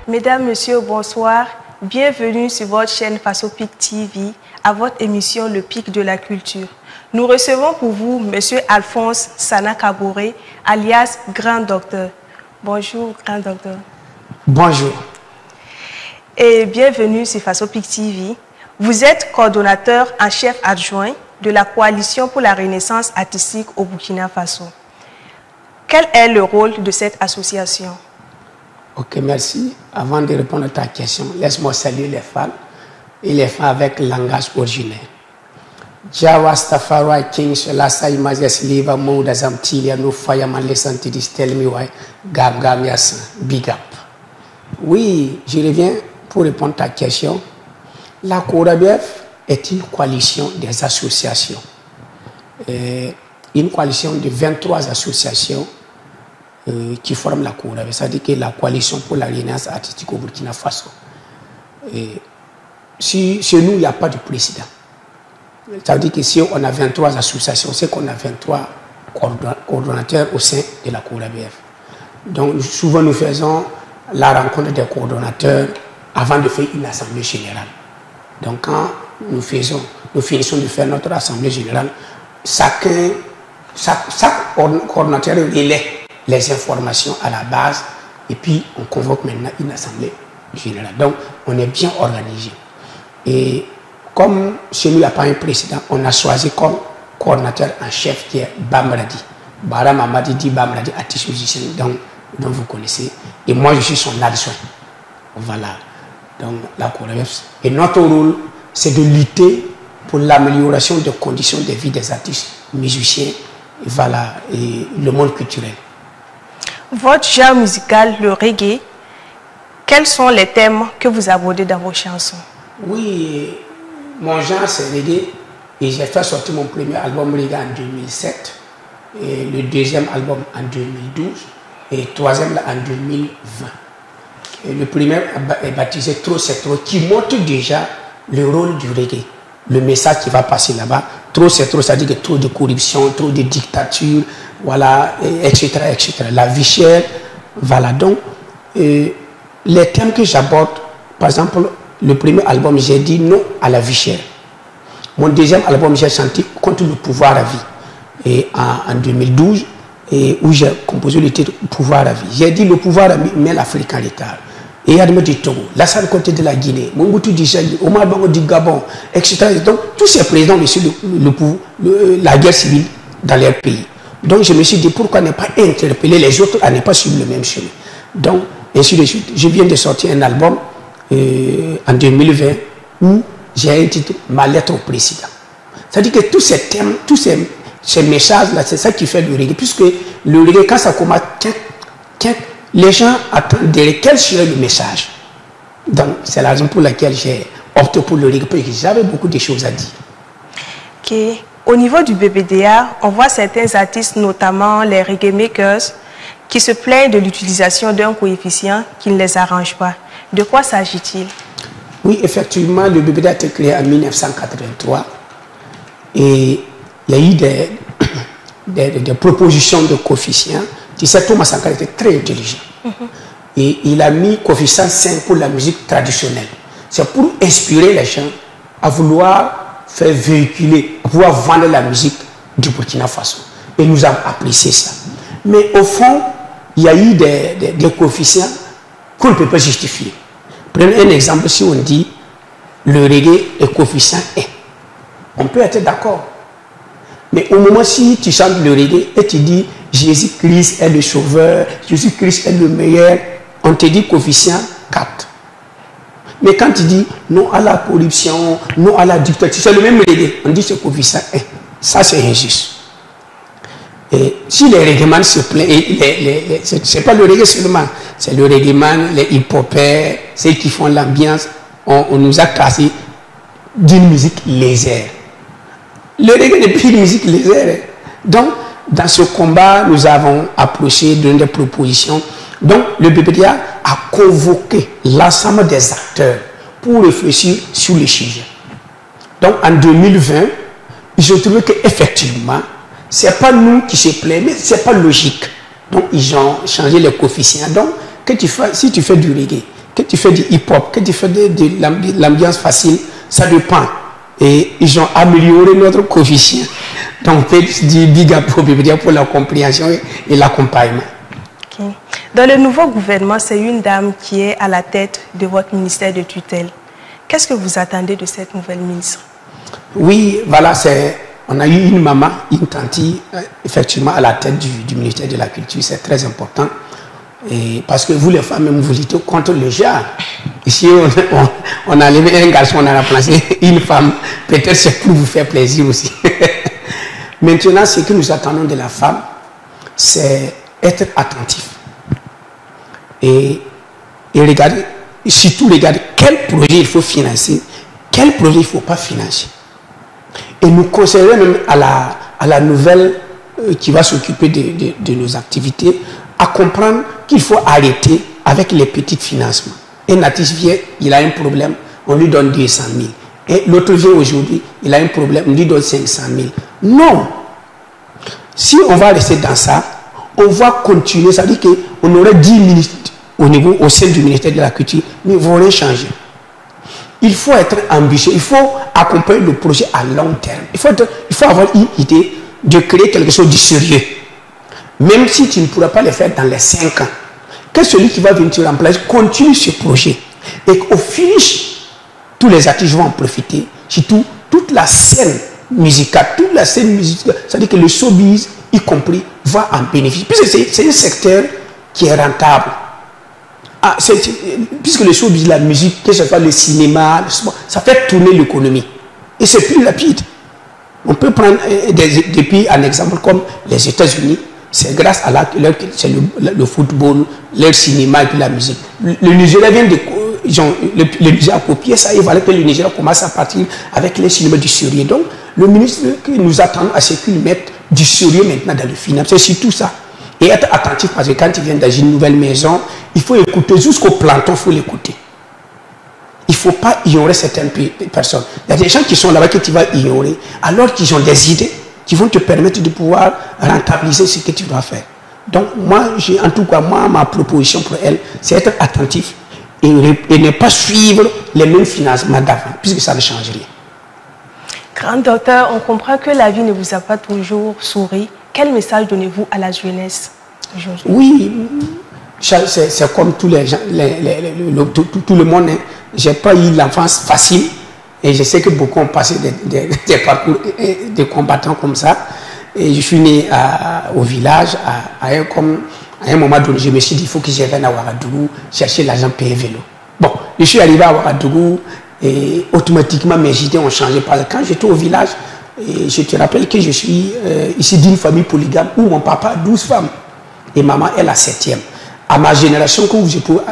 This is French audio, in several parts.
Mesdames, Messieurs, bonsoir. Bienvenue sur votre chaîne Faso Pic TV, à votre émission Le Pic de la Culture. Nous recevons pour vous Monsieur Alphonse Sana Kaboré, alias Grand Docteur. Bonjour, Grand Docteur. Bonjour. Et bienvenue sur Faso Pic TV. Vous êtes coordonnateur en chef adjoint de la Coalition pour la Renaissance artistique au Burkina Faso. Quel est le rôle de cette association? Ok, merci. Avant de répondre à ta question, laisse-moi saluer les femmes et les femmes avec langage originel. Jawa Stafara King Shalasa Imazes Liva Mouda Zamtilia no Fireman Lesson to this tell me why Gam Gam Yas Big Up. Oui, je reviens pour répondre à ta question. La CORABEF est une coalition des associations. Une coalition de 23 associations qui forment la CORABEF. C'est-à-dire que la coalition pour la Renaissance artistique au Burkina Faso. Chez nous, il n'y a pas de président. Ça veut dire que si on a 23 associations, c'est qu'on a 23 coordonnateurs au sein de la CORABEF. Donc souvent nous faisons la rencontre des coordonnateurs avant de faire une assemblée générale. Donc quand nous finissons de faire notre assemblée générale, chaque coordonnateur relaie les informations à la base et puis on convoque maintenant une assemblée générale. Donc on est bien organisé. Et comme chez nous il n'y a pas un président, on a choisi comme coordonnateur en chef qui est Bamradi. Bara Mamadi dit Bamradi, artiste musicien, dont vous connaissez. Et moi je suis son adjoint. Voilà. Donc la CORABEF. Et notre rôle, c'est de lutter pour l'amélioration des conditions de vie des artistes, musiciens, voilà, et le monde culturel. Votre genre musical, le reggae, quels sont les thèmes que vous abordez dans vos chansons? Oui, mon genre c'est reggae et j'ai fait sortir mon premier album reggae en 2007, et le deuxième album en 2012 et le troisième en 2020. Et le premier est baptisé Trop c'est trop, qui montre déjà le rôle du reggae, le message qui va passer là-bas. Trop c'est trop, ça veut dire que trop de corruption, trop de dictature, voilà, etc., etc. La vie chère, voilà. Donc, les thèmes que j'aborde, par exemple, le premier album, j'ai dit non à la vie chère. Mon deuxième album, j'ai chanté contre le pouvoir à vie. Et en 2012, où j'ai composé le titre Pouvoir à vie. J'ai dit le pouvoir à vie met l'Afrique en retard. Et Adama du Togo, Lassane Conté de la Guinée, Mobutu du Chali, Omar Bongo du Gabon, etc. Donc, tous ces présidents ont su la guerre civile dans leur pays. Donc, je me suis dit, pourquoi ne pas interpeller les autres à ne pas suivre le même chemin. Donc, ainsi de suite. Je viens de sortir un album en 2020 où j'ai un titre Ma lettre au président. C'est-à-dire que tous ces thèmes, tous ces messages-là, c'est ça qui fait le reggae. Puisque le reggae, quand ça commence, les gens attendent quel serait le message. Donc, c'est la raison pour laquelle j'ai opté pour le reggae, parce que j'avais beaucoup de choses à dire. Okay. Au niveau du BBDA, on voit certains artistes, notamment les reggae makers, qui se plaignent de l'utilisation d'un coefficient qui ne les arrange pas. De quoi s'agit-il? Oui, effectivement, le BBDA a été créé en 1983 et il y a eu des propositions de coefficients. Tu sais, Thomas Sankara était très intelligent. Et il a mis coefficient 5 pour la musique traditionnelle. C'est pour inspirer les gens à vouloir faire véhiculer, à pouvoir vendre la musique du Burkina Faso. Et nous avons apprécié ça. Mais au fond, il y a eu des coefficients qu'on ne peut pas justifier. Prenez un exemple, si on dit le reggae est coefficient 1. On peut être d'accord. Mais au moment si tu chantes le reggae et tu dis Jésus-Christ est le sauveur, Jésus-Christ est le meilleur, on te dit coefficient 4. Mais quand tu dis non à la corruption, non à la dictature, c'est le même reggae, on dit c'est coefficient 1. Ça c'est injuste. Et si les reggaeman se plaignent, c'est pas le reggae seulement, c'est le reggaeman, les hip-hopers, ceux qui font l'ambiance, on nous a classé d'une musique légère. Le reggae n'est plus une musique légère. Donc, dans ce combat, nous avons approché des propositions. Donc, le BBDA a convoqué l'ensemble des acteurs pour réfléchir sur le sujet. Donc, en 2020, ils ont trouvé qu'effectivement, ce n'est pas nous qui se plaignent, mais ce n'est pas logique. Donc, ils ont changé les coefficients. Donc, si tu fais du reggae que tu fais du hip-hop, que tu fais de l'ambiance facile, ça dépend. Et ils ont amélioré notre coefficient. Donc, on peut dire big up au BBDA pour la compréhension et l'accompagnement. Okay. Dans le nouveau gouvernement, c'est une dame qui est à la tête de votre ministère de tutelle. Qu'est-ce que vous attendez de cette nouvelle ministre? Oui, voilà, on a eu une maman, une tante, effectivement, à la tête du ministère de la Culture. C'est très important. Et parce que vous, les femmes, même vous luttez contre le genre. Ici, on a enlevé un garçon, on a remplacé une femme. Peut-être c'est pour vous faire plaisir aussi. Maintenant, ce que nous attendons de la femme, c'est être attentif. Et regarder, surtout regarder quel projet il faut financer, quel projet il ne faut pas financer. Et nous conseillerons même à la nouvelle qui va s'occuper de nos activités à comprendre qu'il faut arrêter avec les petits financements. Un artiste vient, il a un problème, on lui donne 200 000. Et l'autre vient aujourd'hui, il a un problème, on lui donne 500 000. Non. Si on va rester dans ça, on va continuer. Ça veut dire qu'on aurait 10 ministres au sein du ministère de la Culture, mais ils ne vont rien changer. Il faut être ambitieux, il faut accompagner le projet à long terme. Il faut avoir une idée de créer quelque chose de sérieux. Même si tu ne pourras pas le faire dans les 5 ans, que celui qui va venir te remplacer continue ce projet. Et qu'au finish, tous les artistes vont en profiter. Surtout, toute la scène musicale, c'est-à-dire que le showbiz, y compris, va en bénéficier. Puisque c'est un secteur qui est rentable. Puisque le showbiz, la musique, que ce soit le cinéma, le sport, ça fait tourner l'économie. Et c'est plus rapide. On peut prendre des pays, un exemple comme les États-Unis. C'est grâce à le football, leur cinéma et puis la musique. Le Nigeria vient de... Le Nigeria a copié ça, il fallait que le Nigeria commence à partir avec les cinémas du sérieux. Donc, le ministre que nous attendons à ce qu'il mette du sérieux maintenant dans le finance, c'est surtout ça. Et être attentif parce que quand il vient dans une nouvelle maison, il faut écouter jusqu'au planton, il faut l'écouter. Il ne faut pas ignorer certaines personnes. Il y a des gens qui sont là-bas que tu vas ignorer, alors qu'ils ont des idées qui vont te permettre de pouvoir rentabiliser ce que tu dois faire. Donc, moi, en tout cas, ma proposition pour elle, c'est être attentif et ne pas suivre les mêmes financements d'avant, puisque ça ne change rien. Grand docteur, on comprend que la vie ne vous a pas toujours souri. Quel message donnez-vous à la jeunesse aujourd'hui? Oui, c'est comme tous les gens, tout le monde. Je n'ai pas eu l'enfance facile. Et je sais que beaucoup ont passé des parcours de combattants comme ça. Et je suis né au village, à un moment donné, je me suis dit, il faut que je vienne à Ouagadougou chercher l'argent payer vélo. Bon, je suis arrivé à Ouagadougou et automatiquement mes idées ont changé. Parce que quand j'étais au village, et je te rappelle que je suis ici d'une famille polygame où mon papa a 12 femmes et maman est la 7e. À ma génération, quand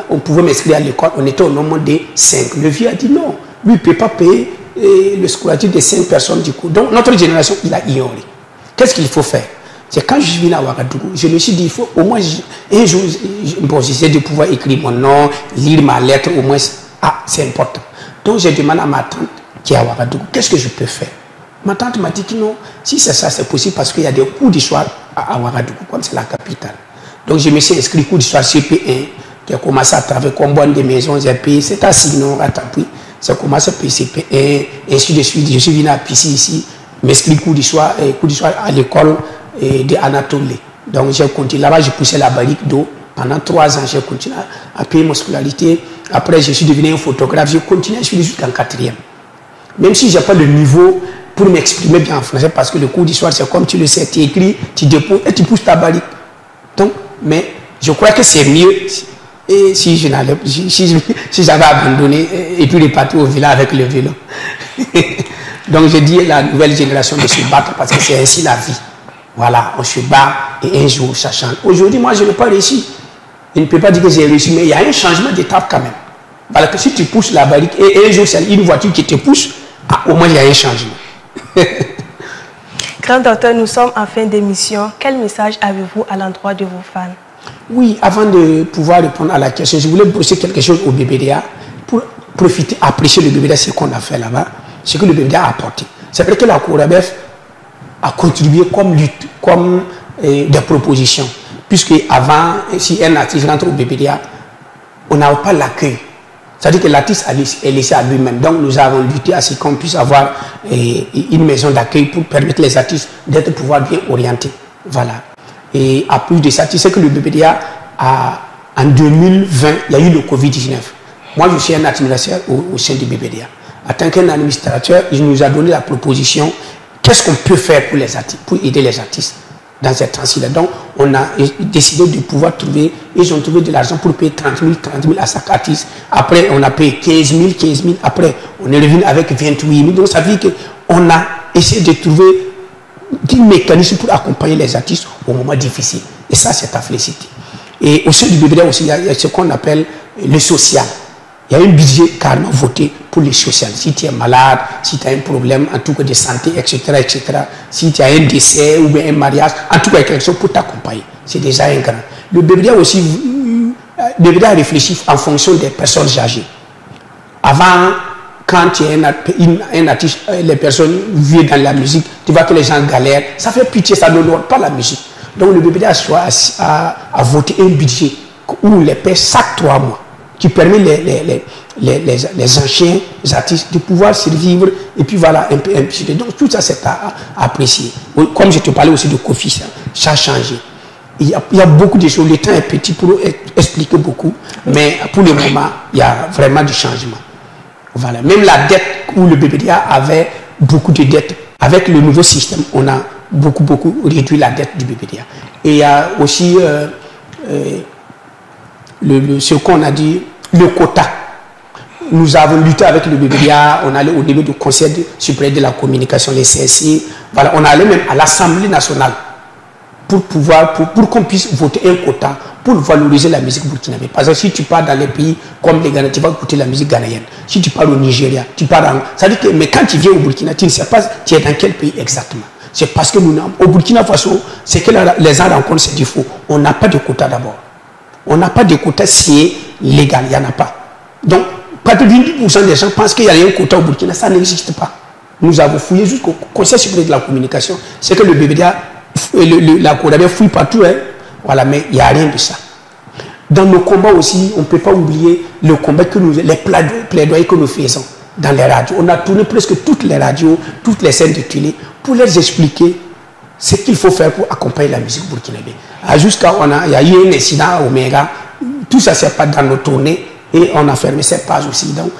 on pouvait m'inscrire à l'école, on était au nombre de 5. Le vieux a dit non. Lui, il ne peut pas payer le scolarité de 5 personnes du coup. Donc, notre génération, il a ignoré. Qu'est-ce qu'il faut faire? C'est quand je suis venu à Ouagadougou, je me suis dit, il faut au moins, un jour, j'essaie de pouvoir écrire mon nom, lire ma lettre, au moins, c'est important. Donc, j'ai demandé à ma tante qui est à Ouagadougou, qu'est-ce que je peux faire? Ma tante m'a dit que non, si c'est ça, c'est possible parce qu'il y a des cours d'histoire à Ouagadougou, comme c'est la capitale. Donc, je me suis inscrit cours d'histoire CP1, qui a commencé à travailler comme bonne des maisons, j'ai payé, c'est à Signon, à Tapui. Ça commence à payer CP1, et ainsi de suite. Je suis venu à Pissi ici, m'inscris cours d'histoire à l'école de Anatole. Donc j'ai continué là-bas, j'ai poussé la barrique d'eau. Pendant 3 ans, j'ai continué à payer mon scolarité. Après, je suis devenu un photographe. J'ai continué à suivre jusqu'en 4e. Même si je n'ai pas le niveau pour m'exprimer bien en français, parce que le cours d'histoire, c'est comme tu le sais, tu écris, tu déposes et tu pousses ta barrique. Donc, mais je crois que c'est mieux. Et si j'avais abandonné et puis reparti au village avec le vélo. Donc je dis à la nouvelle génération de se battre parce que c'est ainsi la vie. Voilà, on se bat et un jour ça change. Aujourd'hui, moi je n'ai pas réussi. Je ne peux pas dire que j'ai réussi, mais il y a un changement d'étape quand même. Parce que si tu pousses la barrique et un jour c'est une voiture qui te pousse, au moins il y a un changement. Grand docteur, nous sommes en fin d'émission. Quel message avez-vous à l'endroit de vos fans? Oui, avant de pouvoir répondre à la question, je voulais brosser quelque chose au BBDA pour profiter, apprécier le BBDA, ce qu'on a fait là-bas, ce que le BBDA a apporté. C'est vrai que la CORABEF a contribué comme lutte, comme des propositions. Puisque avant, si un artiste rentre au BBDA, on n'avait pas l'accueil C'est-à-dire que l'artiste est laissé à lui-même. Donc nous avons lutté à ce qu'on puisse avoir une maison d'accueil pour permettre les artistes d'être pouvoir bien orientés. Voilà. Et à plus de ça, tu sais que le BBDA, en 2020, il y a eu le Covid-19. Moi, je suis un administrateur au sein du BBDA. En tant qu'un administrateur, il nous a donné la proposition, qu'est-ce qu'on peut faire pour les artistes, pour aider les artistes dans cette transition. Donc, on a décidé de pouvoir trouver, ils ont trouvé de l'argent pour payer 30 000 à chaque artiste. Après, on a payé 15 000. Après, on est revenu avec 28 000. Donc, ça veut dire qu'on a essayé de trouver des mécanismes pour accompagner les artistes au moment difficile. Et ça, c'est à féliciter. Et au sein du BBDA aussi, il y a ce qu'on appelle le social. Il y a un budget carrément voté pour le social. Si tu es malade, si tu as un problème, en tout cas de santé, etc., si tu as un décès ou bien un mariage, en tout cas quelque chose pour t'accompagner. C'est déjà un grand. Le BBDA aussi, le BBDA réfléchit en fonction des personnes âgées. Avant, quand tu es un artiste, les personnes vivent dans la musique, tu vois que les gens galèrent, ça fait pitié, ça ne donne pas la musique. Donc le BBDA a voté un budget où les paie chaque 3 mois, qui permet les anciens artistes de pouvoir survivre et puis voilà un peu. Donc tout ça c'est à apprécier. Comme je te parlais aussi de coefficient, ça a changé. Il y a beaucoup de choses, le temps est petit pour expliquer beaucoup, mais pour le moment, il y a vraiment du changement. Voilà. Même la dette où le BBDA avait beaucoup de dettes, avec le nouveau système, on a beaucoup réduit la dette du BBDA. Et il y a aussi ce qu'on a dit, le quota. Nous avons lutté avec le BBDA, on allait au niveau du Conseil suprême de la communication, les CSI, voilà, on allait même à l'Assemblée nationale pour qu'on puisse voter un quota pour valoriser la musique burkinabé. Parce que si tu pars dans les pays comme les Ghana, tu vas écouter la musique ghanéenne. Si tu pars au Nigeria, tu pars dans... Ça veut dire que, mais quand tu viens au Burkina, tu ne sais pas tu es dans quel pays exactement. C'est parce que nous, au Burkina Faso, c'est que les gens rencontrent, c'est du faux. On n'a pas de quota d'abord. On n'a pas de quota si c'est légal, il n'y en a pas. Donc, pas de 20% des gens pensent qu'il y a un quota au Burkina, ça n'existe pas. Nous avons fouillé jusqu'au Conseil suprême de la communication. C'est que le BBDA, la Corabia fouille partout, hein. Voilà, mais il n'y a rien de ça. Dans nos combats aussi, on ne peut pas oublier le combat que les plaidoyers que nous faisons dans les radios. On a tourné presque toutes les radios, toutes les scènes de télé pour leur expliquer ce qu'il faut faire pour accompagner la musique burkinabé. Jusqu'à il y a eu un incident à Omega, tout ça c'est pas dans nos tournées et on a fermé cette page aussi. Donc,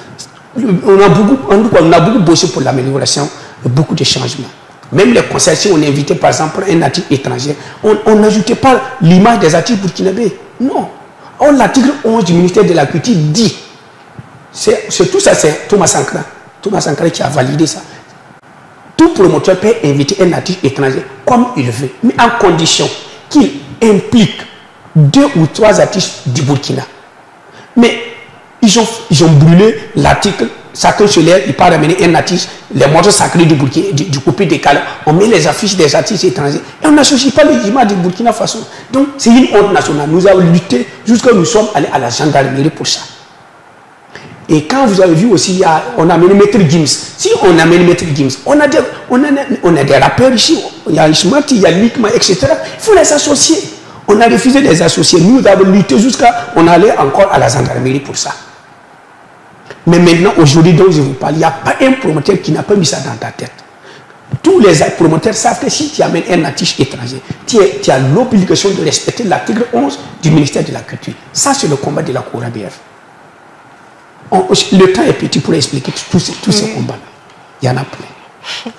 on a beaucoup bossé pour l'amélioration de beaucoup de changements. Même les concerts, si on invitait par exemple un artiste étranger, on n'ajoutait pas l'image des artistes burkinabés. Non. L'article 11 du ministère de la Culture dit, tout ça c'est Thomas Sankara. Thomas Sankara qui a validé ça. Tout promoteur peut inviter un artiste étranger comme il veut, mais en condition qu'il implique 2 ou 3 artistes du Burkina. Mais ils ont brûlé l'article. Chacun se lève, il part ramener un artiste, les morceaux sacrés du Burkina, du coupé décalé. On met les affiches des artistes étrangers et on n'associe pas les images du Burkina Faso. Donc c'est une honte nationale. Nous avons lutté jusqu'à nous sommes allés à la gendarmerie pour ça. Et quand vous avez vu aussi, on a amené Maître Gims. Si on amène Maître Gims, on a des rappeurs ici, il y a Ishmati, il y a Likma, etc. Il faut les associer. On a refusé de les associer. Nous avons lutté jusqu'à, on allait encore à la gendarmerie pour ça. Mais maintenant, aujourd'hui, dont je vous parle, il n'y a pas un promoteur qui n'a pas mis ça dans ta tête. Tous les promoteurs savent que si tu amènes un artiste étranger, tu as l'obligation de respecter l'article 11 du ministère de la Culture. Ça, c'est le combat de la CORABF. Le temps est petit pour expliquer tous ces combats-là. Il y en a plein.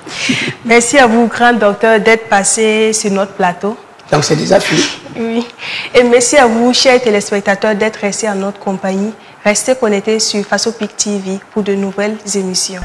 Merci à vous, grand docteur, d'être passé sur notre plateau. Donc, c'est déjà fini. Oui. Et merci à vous, chers téléspectateurs, d'être restés en notre compagnie. Restez connectés sur Faso Peak TV pour de nouvelles émissions.